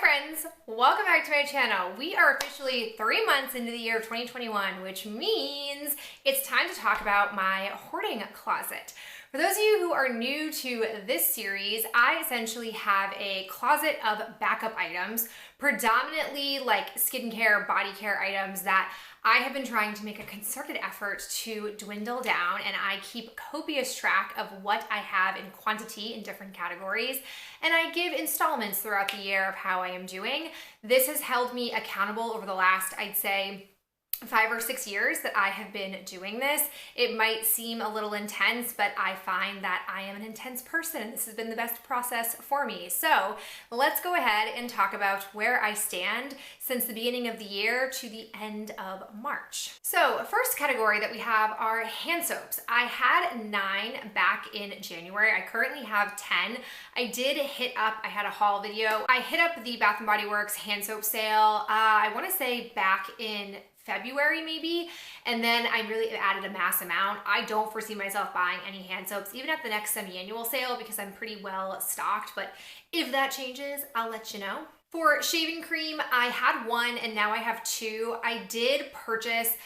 friends, welcome back to my channel. We are officially 3 months into the year of 2021, which means it's time to talk about my hoarding closet. For those of you who are new to this series, I essentially have a closet of backup items, predominantly like skincare, body care items that I have been trying to make a concerted effort to dwindle down, and I keep copious track of what I have in quantity in different categories, and I give installments throughout the year of how I am doing. This has held me accountable over the last, I'd say, 5 or 6 years that I have been doing this. It might seem a little intense, but I find that I am an intense person and this has been the best process for me. So let's go ahead and talk about where I stand since the beginning of the year to the end of March. So first category that we have are hand soaps. I had 9 back in January. I currently have 10. I did hit up, I had a haul video. I hit up the Bath & Body Works hand soap sale, I wanna say back in February maybe, and then I really added a mass amount. I don't foresee myself buying any hand soaps even at the next semi-annual sale because I'm pretty well stocked, but if that changes, I'll let you know. For shaving cream, I had 1 and now I have 2. I did purchase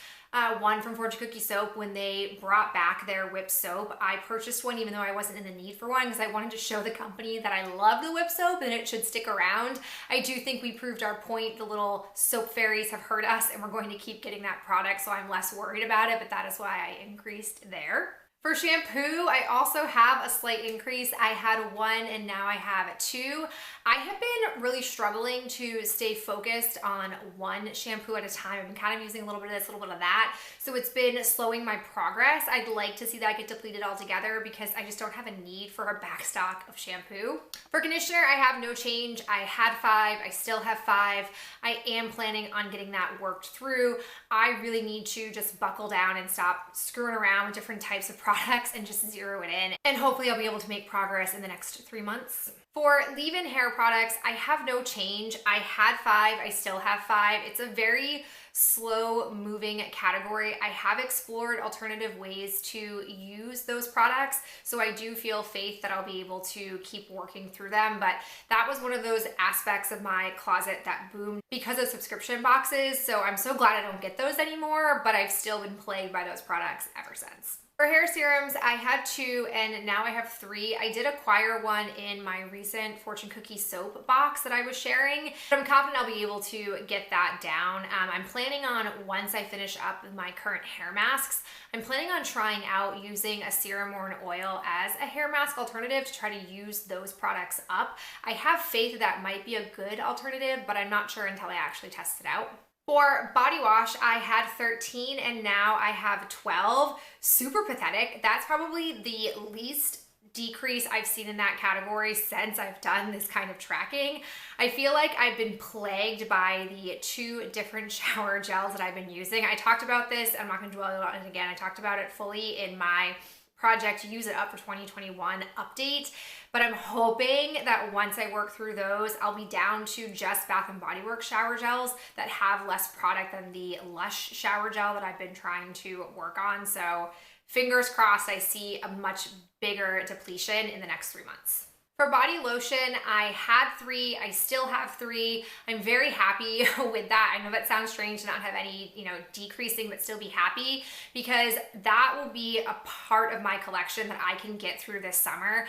one from Fortune Cookie Soap when they brought back their whip soap. I purchased one even though I wasn't in the need for one because I wanted to show the company that I love the whip soap and it should stick around. I do think we proved our point. The little soap fairies have heard us and we're going to keep getting that product, so I'm less worried about it, but that is why I increased there. For shampoo, I also have a slight increase. I had 1 and now I have 2. I have been really struggling to stay focused on one shampoo at a time. I've been kind of using a little bit of this, a little bit of that. So it's been slowing my progress. I'd like to see that get depleted altogether because I just don't have a need for a backstock of shampoo. For conditioner, I have no change. I had 5, I still have 5. I am planning on getting that worked through. I really need to just buckle down and stop screwing around with different types of products and just zero it in. And hopefully I'll be able to make progress in the next 3 months. For leave-in hair products, I have no change. I had 5, I still have 5. It's a very slow moving category. I have explored alternative ways to use those products, so I do feel faith that I'll be able to keep working through them, but that was one of those aspects of my closet that boomed because of subscription boxes, so I'm so glad I don't get those anymore, but I've still been plagued by those products ever since. For hair serums, I had 2 and now I have 3. I did acquire one in my recent Fortune Cookie Soap box that I was sharing, but I'm confident I'll be able to get that down. I'm planning on, once I finish up with my current hair masks, I'm planning on trying out using a serum or an oil as a hair mask alternative to try to use those products up. I have faith that might be a good alternative, but I'm not sure until I actually test it out. For body wash, I had 13 and now I have 12. Super pathetic. That's probably the least decrease I've seen in that category since I've done this kind of tracking. I feel like I've been plagued by the 2 different shower gels that I've been using. I talked about this, I'm not going to dwell on it again. I talked about it fully in my Project Use It Up for 2021 update, but I'm hoping that once I work through those, I'll be down to just Bath & Body Works shower gels that have less product than the Lush shower gel that I've been trying to work on. So fingers crossed I see a much bigger depletion in the next 3 months. For body lotion, I had 3, I still have 3. I'm very happy with that. I know that sounds strange to not have any, decreasing but still be happy, because that will be a part of my collection that I can get through this summer.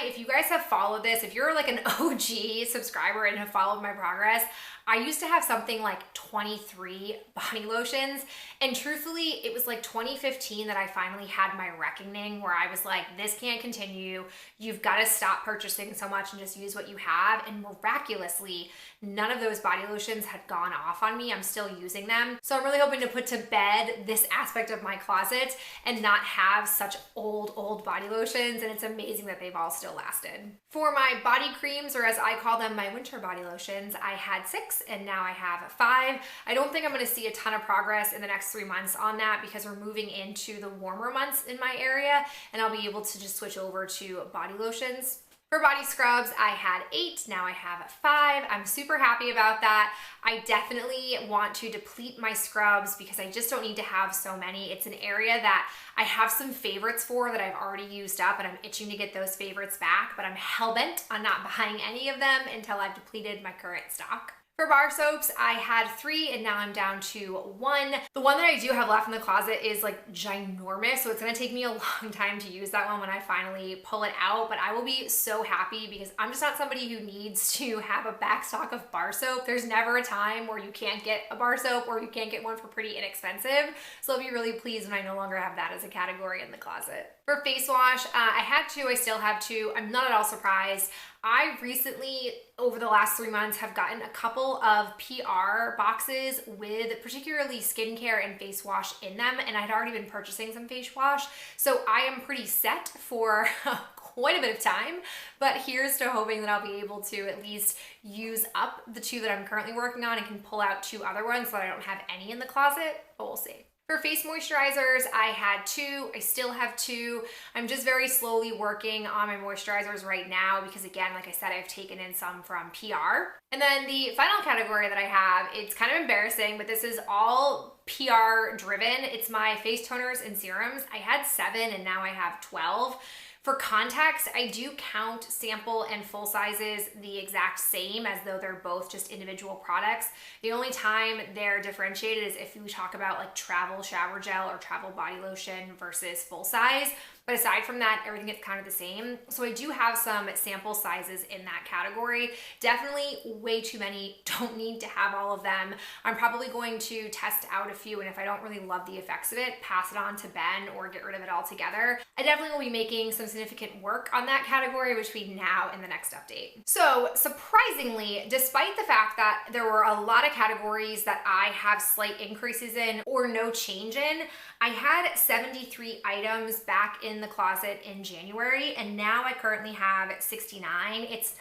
If you guys have followed this, if you're like an OG subscriber and have followed my progress, I used to have something like 23 body lotions, and truthfully, it was like 2015 that I finally had my reckoning where I was like, this can't continue. You've got to stop purchasing so much and just use what you have. And miraculously, none of those body lotions had gone off on me. I'm still using them. So I'm really hoping to put to bed this aspect of my closet and not have such old body lotions, and it's amazing that they've all still lasted. For my body creams, or as I call them, my winter body lotions, I had 6 and now I have 5. I don't think I'm going to see a ton of progress in the next 3 months on that because we're moving into the warmer months in my area and I'll be able to just switch over to body lotions. For body scrubs, I had 8, now I have 5. I'm super happy about that. I definitely want to deplete my scrubs because I just don't need to have so many. It's an area that I have some favorites for that I've already used up, and I'm itching to get those favorites back, but I'm hell-bent on not buying any of them until I've depleted my current stock. For bar soaps, I had 3 and now I'm down to 1. The one that I do have left in the closet is like ginormous, so it's gonna take me a long time to use that one when I finally pull it out, but I will be so happy because I'm just not somebody who needs to have a back stock of bar soap. There's never a time where you can't get a bar soap or you can't get one for pretty inexpensive, so I'll be really pleased when I no longer have that as a category in the closet. For face wash, I had 2, I still have 2. I'm not at all surprised. I recently, over the last 3 months, have gotten a couple of PR boxes with particularly skincare and face wash in them, and I'd already been purchasing some face wash, so I am pretty set for quite a bit of time, but here's to hoping that I'll be able to at least use up the 2 that I'm currently working on and can pull out 2 other ones so that I don't have any in the closet, but we'll see. For face moisturizers, I had 2, I still have 2. I'm just very slowly working on my moisturizers right now because again, like I said, I've taken in some from PR. And then the final category that I have, it's kind of embarrassing, but this is all PR driven. It's my face toners and serums. I had 7 and now I have 12. For context, I do count sample and full sizes the exact same as though they're both just individual products. The only time they're differentiated is if we talk about like travel shower gel or travel body lotion versus full size. But aside from that, everything is kind of the same. So I do have some sample sizes in that category. Definitely way too many, don't need to have all of them. I'm probably going to test out a few, and if I don't really love the effects of it, pass it on to Ben or get rid of it altogether. I definitely will be making some significant work on that category between now and the next update. So surprisingly, despite the fact that there were a lot of categories that I have slight increases in or no change in, I had 73 items back in the closet in January, and now I currently have 69. It's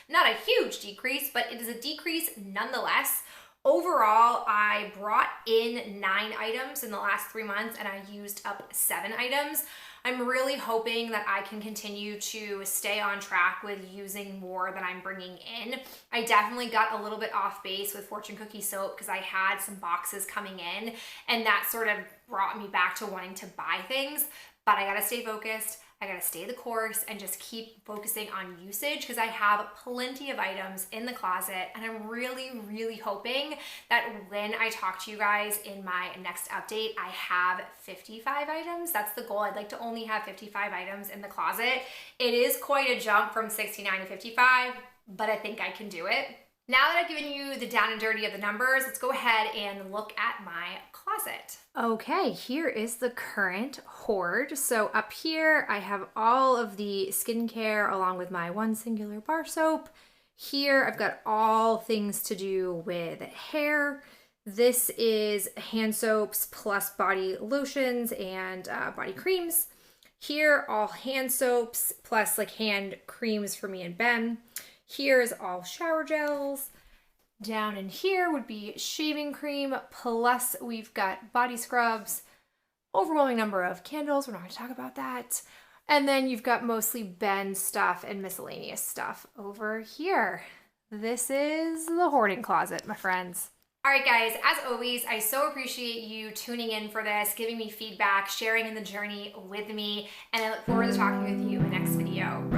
not a huge decrease, but it is a decrease nonetheless. Overall, I brought in 9 items in the last 3 months and I used up 7 items. I'm really hoping that I can continue to stay on track with using more than I'm bringing in. I definitely got a little bit off base with Fortune Cookie soap because I had some boxes coming in and that sort of brought me back to wanting to buy things, but I gotta stay focused. I gotta stay the course and just keep focusing on usage because I have plenty of items in the closet, and I'm really, really hoping that when I talk to you guys in my next update, I have 55 items. That's the goal. I'd like to only have 55 items in the closet. It is quite a jump from 69 to 55, but I think I can do it. Now that I've given you the down and dirty of the numbers, let's go ahead and look at my closet. Okay, here is the current hoard. So up here, I have all of the skincare along with my one singular bar soap. Here, I've got all things to do with hair. This is hand soaps plus body lotions and body creams. Here, all hand soaps plus like hand creams for me and Ben. Here's all shower gels. Down in here would be shaving cream, plus we've got body scrubs, overwhelming number of candles, we're not going to talk about that. And then you've got mostly Ben stuff and miscellaneous stuff over here. This is the hoarding closet, my friends. All right, guys, as always, I so appreciate you tuning in for this, giving me feedback, sharing in the journey with me, and I look forward to talking with you in the next video.